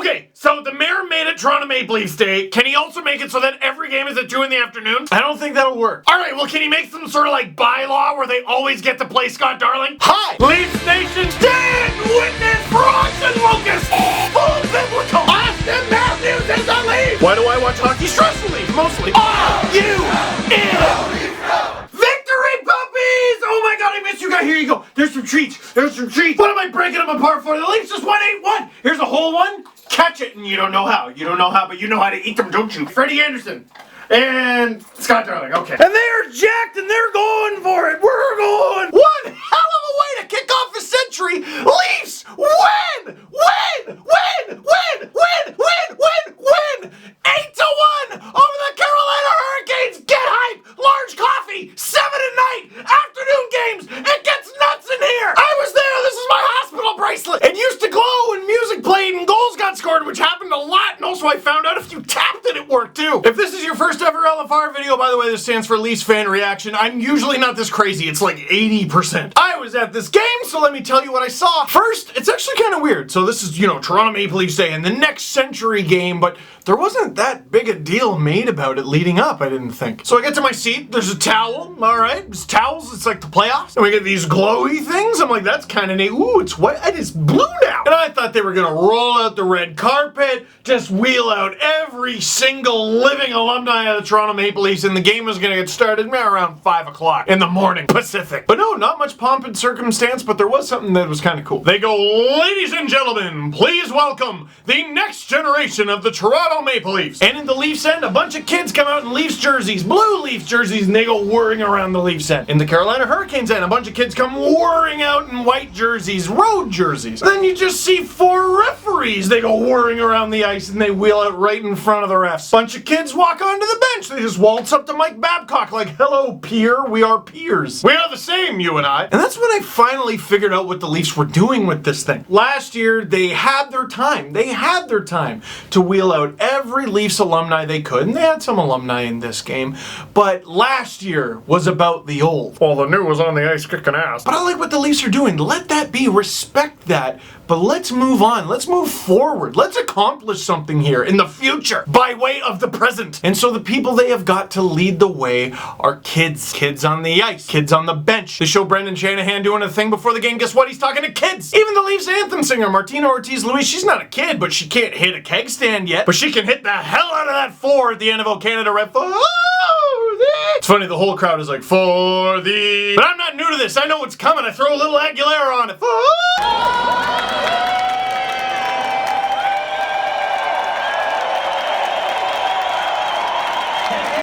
Okay, so the mayor made it Toronto Maple Leafs Day. Can he also make it so that every game is at 2 in the afternoon? I don't think that'll work. All right, well, can he make some sort of like bylaw where they always get to play Scott Darling? Hi, Leafs Nation, stand witness for Austin Lucas, full biblical. Austin Matthews is the Leaf. Why do I watch hockey? Stressfully, mostly. Victory puppies! Oh my god, I missed you guys. Here you go. There's some treats. There's some treats. What am I breaking them apart for? The Leafs just won 8-1. Here's a whole one. Catch it, and you don't know how. You don't know how, but you know how to eat them, don't you? Freddie Anderson. And Scott Darling, okay. And they're jacked and they're going for it. We're going. One hell of a way to kick off the century. Leafs win! Win! Win! Win! Win! Win! Win! Win! 8-1 over the Carolina Hurricanes. Get hype! Large coffee! 7 at night! Afternoon games! It gets nuts in here! I was there! This is my hospital bracelet! It used to glow when music played and goals got scored, which happened a lot, and also I found out if you tapped it worked too. If this is your first ever LFR video, by the way, this stands for Leafs Fan Reaction. I'm usually not this crazy. It's like 80%. I was at this game, so let me tell you what I saw. First, it's actually kind of weird. So this is, Toronto Maple Leafs Day and the next century game, but there wasn't that big a deal made about it leading up, I didn't think. So I get to my seat, there's a towel, all right? It's towels, it's like the playoffs. And we get these glowy things. I'm like, that's kind of neat. Ooh, it's white, it's blue now. And I thought they were gonna roll out the red carpet, just wheel out every single living alumni of the Toronto Maple Leafs, and the game was gonna get started around 5 o'clock in the morning Pacific. But no, not much pomp and circumstance, but there was something that was kind of cool. They go, ladies and gentlemen, please welcome the next generation of the Toronto Maple Leafs. And in the Leafs end, a bunch of kids come out in Leafs jerseys, blue Leafs jerseys, and they go whirring around the Leafs end. In the Carolina Hurricanes end, a bunch of kids come whirring out in white jerseys, road jerseys. Then you just see 4 referees. They go whirring around the ice and they wheel out right in front of the refs. Bunch of kids walk onto the bench. They just waltz up to Mike Babcock like, hello, peer, we are peers. We are the same, you and I. And that's when I finally figured out what the Leafs were doing with this thing. Last year, they had their time. They had their time to wheel out every Leafs alumni they could, and they had some alumni in this game, but last year was about the old. Well, the new was on the ice kicking ass. But I like what the Leafs are doing. Let that be. Respect that. But let's move on. Let's move forward. Let's accomplish something here in the future by way of the present. And so the people they have got to lead the way are kids. Kids on the ice. Kids on the bench. They show Brendan Shanahan doing a thing before the game. Guess what? He's talking to kids. Even the Leafs anthem singer, Martina Ortiz-Louise, she's not a kid, but she can't hit a keg stand yet. But she can hit the hell out of that 4 at the end of O Canada Red. It's funny, the whole crowd is like, for the... But I'm not new to this. I know what's coming. I throw a little Aguilera on it.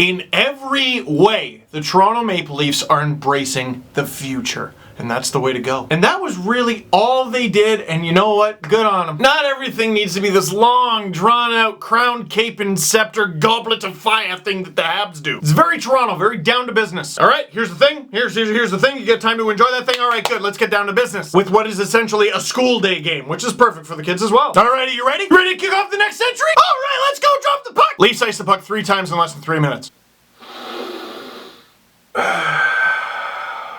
In every way, the Toronto Maple Leafs are embracing the future. And that's the way to go. And that was really all they did, and you know what? Good on them. Not everything needs to be this long, drawn-out, crown, cape, and scepter, goblet of fire thing that the Habs do. It's very Toronto, very down to business. All right, here's the thing. Here's the thing. You get time to enjoy that thing. All right, good. Let's get down to business with what is essentially a school day game, which is perfect for the kids as well. All right, are you ready? Ready to kick off the next century? All right, let's go drop the puck. Leafs ice the puck 3 times in less than 3 minutes.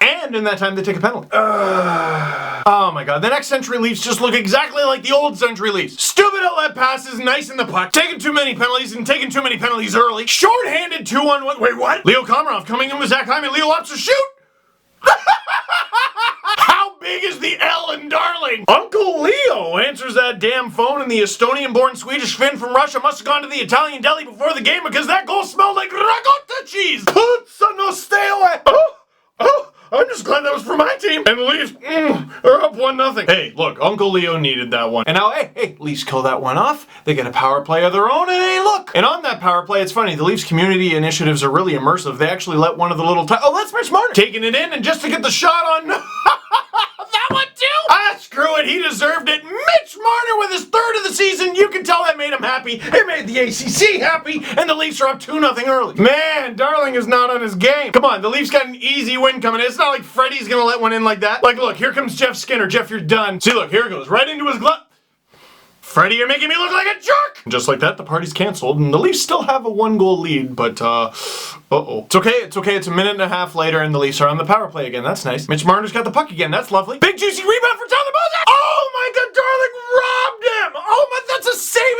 And in that time, they take a penalty. Oh my god, the next century Leafs just look exactly like the old century Leafs. Stupid outlet passes, nice in the puck, taking too many penalties and taking too many penalties early. Short-handed 2-on-1, wait, what? Leo Komarov coming in with Zach Hyman, Leo opts to shoot! How big is the L in Darling? Uncle Leo answers that damn phone, and the Estonian-born Swedish Finn from Russia must have gone to the Italian deli before the game because that goal smelled like ricotta cheese! Pizza, no, stay away! I'm just glad that was for my team. And the Leafs are up 1-0. Hey, look, Uncle Leo needed that one. And now, hey, Leafs kill that one off. They get a power play of their own, and hey, look. And on that power play, it's funny, the Leafs community initiatives are really immersive. They actually let one of the little... Oh, that's Mitch Marner. Taking it in, and just to get the shot on... that one too? Ah, screw it. He deserved it. Mitch Marner with his 3rd of the season. You can tell that made him happy. It made the ACC happy, and the Leafs are up 2-0 early. Man, Darling is not on his game. Come on, the Leafs got an easy win coming in. It's not like Freddie's gonna let one in like that. Like, look, here comes Jeff Skinner. Jeff, you're done. See, look, here it goes. Right into his glove. Freddie, you're making me look like a jerk! Just like that, the party's canceled, and the Leafs still have a 1-goal lead, but, uh-oh. It's okay, it's a minute and a half later, and the Leafs are on the power play again. That's nice. Mitch Marner's got the puck again. That's lovely. Big juicy rebound for Tyler Bozak! Oh my god, Darling robbed him! Oh my, that's a save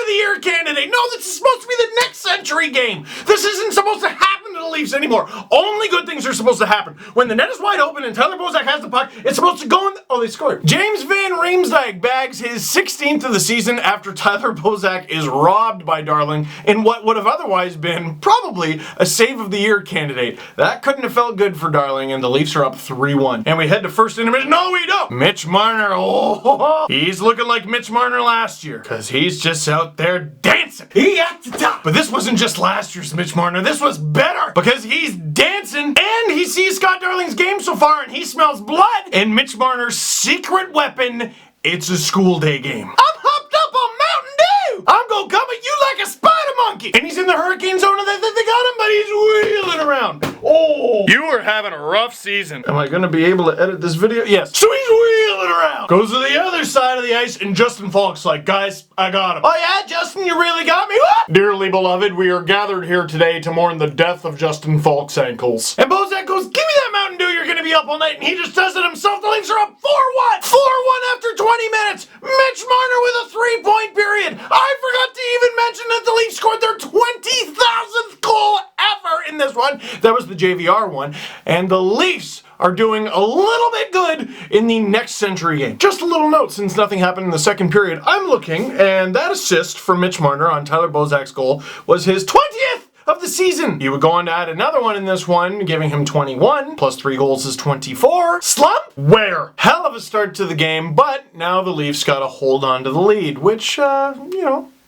century game. This isn't supposed to happen to the Leafs anymore. Only good things are supposed to happen. When the net is wide open and Tyler Bozak has the puck, it's supposed to go in. Oh, they scored. James Van Riemsdyk bags his 16th of the season after Tyler Bozak is robbed by Darling in what would have otherwise been probably a save of the year candidate. That couldn't have felt good for Darling, and the Leafs are up 3-1. And we head to first intermission. No, we don't. Mitch Marner. Oh, he's looking like Mitch Marner last year because he's just out there dancing. He at the top. But this wasn't just last year's Mitch Marner. This was better because he's dancing and he sees Scott Darling's game so far and he smells blood. And Mitch Marner's secret weapon, it's a school day game. I'm hopped up on Mountain Dew. I'm gonna come at you like a spider monkey. And he's in the hurricane zone and they got him, but he's wheeling around. Oh, you are having a rough season. Am I gonna be able to edit this video? Yes. So he's wheeling around. Goes to the other side of the ice and Justin Falk's like, guys, I got him. Oh yeah, Justin, you really got me? What? Dearly beloved, we are gathered here today to mourn the death of Justin Falk's ankles. And Bozak goes, give me that Mountain Dew, you're gonna be up all night. And he just does it himself. The Leafs are up 4-1. 4-1 after 20 minutes. Mitch Marner with a 3-point period. I forgot to even mention that the Leafs scored their 20,000th goal ever in this one. That was the JVR one. And the Leafs are doing a little bit good in the next century game. Just a little note, since nothing happened in the second period, I'm looking, and that assist from Mitch Marner on Tyler Bozak's goal was his 20th of the season. He would go on to add another one in this one, giving him 21, plus 3 goals is 24. Slump? Where? Hell of a start to the game, but now the Leafs got to hold on to the lead, which,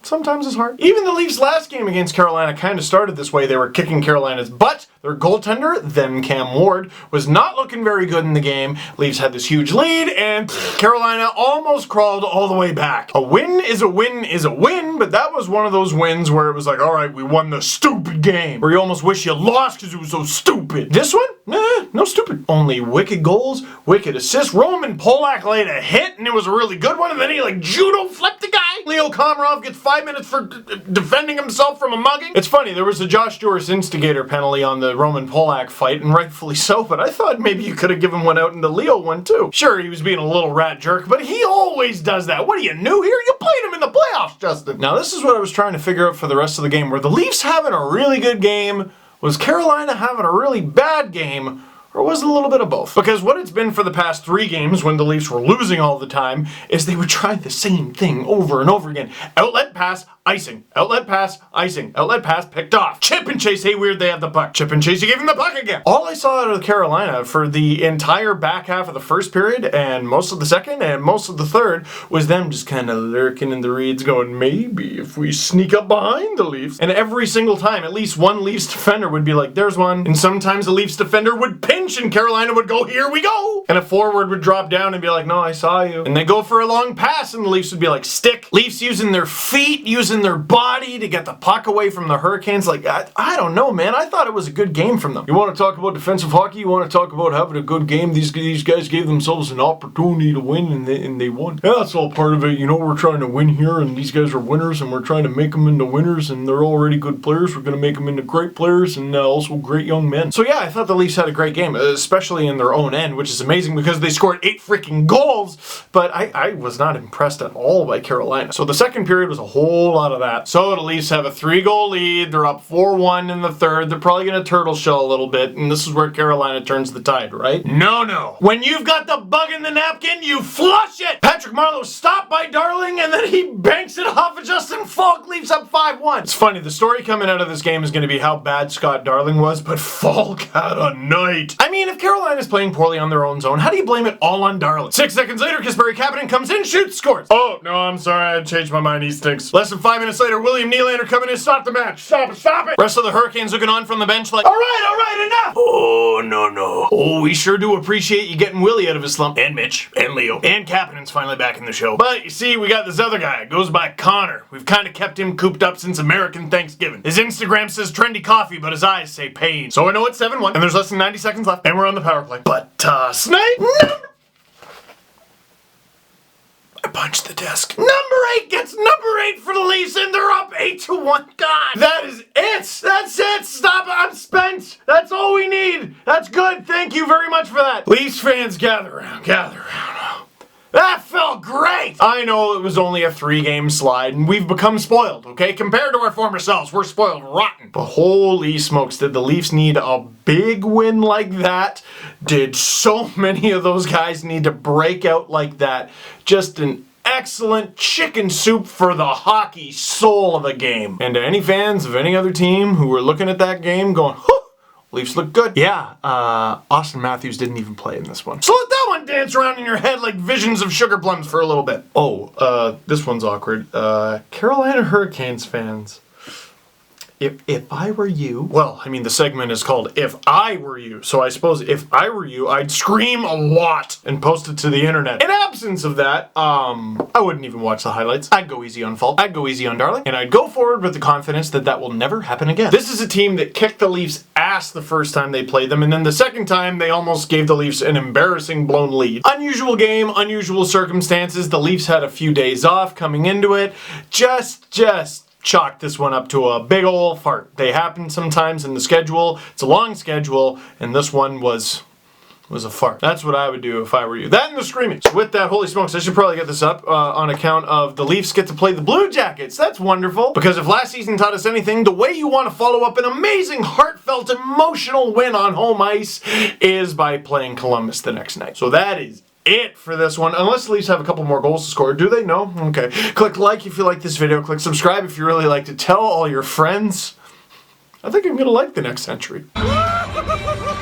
sometimes it's hard. Even the Leafs' last game against Carolina kind of started this way. They were kicking Carolina's butt. Their goaltender, then Cam Ward, was not looking very good in the game. Leafs had this huge lead, and Carolina almost crawled all the way back. A win is a win is a win, but that was one of those wins where it was like, all right, we won the stupid game. Where you almost wish you lost because it was so stupid. This one? Nah, no stupid. Only wicked goals, wicked assists. Roman Polak laid a hit, and it was a really good one, and then he judo flipped the guy. Leo Komarov gets 5 minutes for defending himself from a mugging. It's funny, there was a Josh Doris instigator penalty on the Roman Polak fight, and rightfully so, but I thought maybe you could have given one out in the Leo one too. Sure, he was being a little rat jerk, but he always does that. What are you, new here? You played him in the playoffs, Justin. Now this is what I was trying to figure out for the rest of the game. Were the Leafs having a really good game? Was Carolina having a really bad game? Or was it a little bit of both? Because what it's been for the past 3 games when the Leafs were losing all the time is they would try the same thing over and over again. Outlet pass, icing. Outlet pass, icing. Outlet pass, picked off. Chip and chase, hey weird, they have the puck. Chip and chase, you gave him the puck again. All I saw out of Carolina for the entire back half of the first period and most of the second and most of the third was them just kind of lurking in the reeds going, maybe if we sneak up behind the Leafs. And every single time, at least one Leafs defender would be like, there's one. And sometimes the Leafs defender would pinch and Carolina would go, here we go. And a forward would drop down and be like, no, I saw you. And they go for a long pass and the Leafs would be like, stick. Leafs using their feet, using their body to get the puck away from the Hurricanes. Like, I don't know, man. I thought it was a good game from them. You want to talk about defensive hockey? You want to talk about having a good game? These guys gave themselves an opportunity to win and they won. Yeah, that's all part of it. You know, we're trying to win here and these guys are winners and we're trying to make them into winners and they're already good players. We're going to make them into great players and also great young men. So yeah, I thought the Leafs had a great game, especially in their own end, which is amazing because they scored 8 freaking goals, but I was not impressed at all by Carolina. So the second period was a whole lot of that. So the Leafs have a 3-goal lead. They're up 4-1 in the third. They're probably going to turtle shell a little bit, and this is where Carolina turns the tide, right? No. When you've got the bug in the napkin, you flush it! Patrick Marleau stopped by Darling, and then he banks it off of Justin Falk, Leafs up 5-1. It's funny, the story coming out of this game is going to be how bad Scott Darling was, but Falk had a night. I mean, if Carolina's playing poorly on their own zone, how do you blame it all on Darling? 6 seconds later, Kasperi Kapanen comes in, shoots, scores. Oh, no, I'm sorry, I changed my mind, he stinks. Less than 5 minutes later, William Nylander coming in, stop the match. Stop it. Rest of the Hurricanes looking on from the bench like, all right, enough. Oh, no. Oh, we sure do appreciate you getting Willie out of his slump. And Mitch. And Leo. And Kapanen's finally back in the show. But, you see, we got this other guy. Goes by Connor. We've kind of kept him cooped up since American Thanksgiving. His Instagram says trendy coffee, but his eyes say pain. So I know it's 7-1, and there's less than 90 seconds left, and we're on the power play. But, Snipe, I punched the desk. Number 8 gets number 8 for the Leafs, and they're up 8-1. God, that is it. That's it. Stop. I'm spent. That's all we need. That's good. Thank you very much for that. Leafs fans, gather around. That felt great. I know it was only a 3-game slide, and we've become spoiled, okay? Compared to our former selves, we're spoiled rotten. But holy smokes, did the Leafs need a big win like that? Did so many of those guys need to break out like that? Just an excellent chicken soup for the hockey soul of a game. And to any fans of any other team who were looking at that game going, whew, Leafs look good. Yeah, Austin Matthews didn't even play in this one. So let that one dance around in your head like visions of sugar plums for a little bit. Oh, this one's awkward. Carolina Hurricanes fans. If I were you... Well, I mean, the segment is called If I Were You, so I suppose if I were you, I'd scream a lot and post it to the internet. In absence of that, I wouldn't even watch the highlights. I'd go easy on Fault. I'd go easy on Darling. And I'd go forward with the confidence that that will never happen again. This is a team that kicked the Leafs' ass the first time they played them, and then the second time, they almost gave the Leafs an embarrassing blown lead. Unusual game, unusual circumstances. The Leafs had a few days off coming into it. Just chalk this one up to a big ol' fart. They happen sometimes in the schedule. It's a long schedule, and this one was a fart. That's what I would do if I were you. That and the screaming. So with that, holy smokes, I should probably get this up on account of the Leafs get to play the Blue Jackets. That's wonderful. Because if last season taught us anything, the way you want to follow up an amazing, heartfelt, emotional win on home ice is by playing Columbus the next night. So that is it for this one, unless the Leafs have a couple more goals to score. Do they? No? Okay. Click like if you like this video. Click subscribe if you really like to. Tell all your friends. I think I'm gonna like the next entry.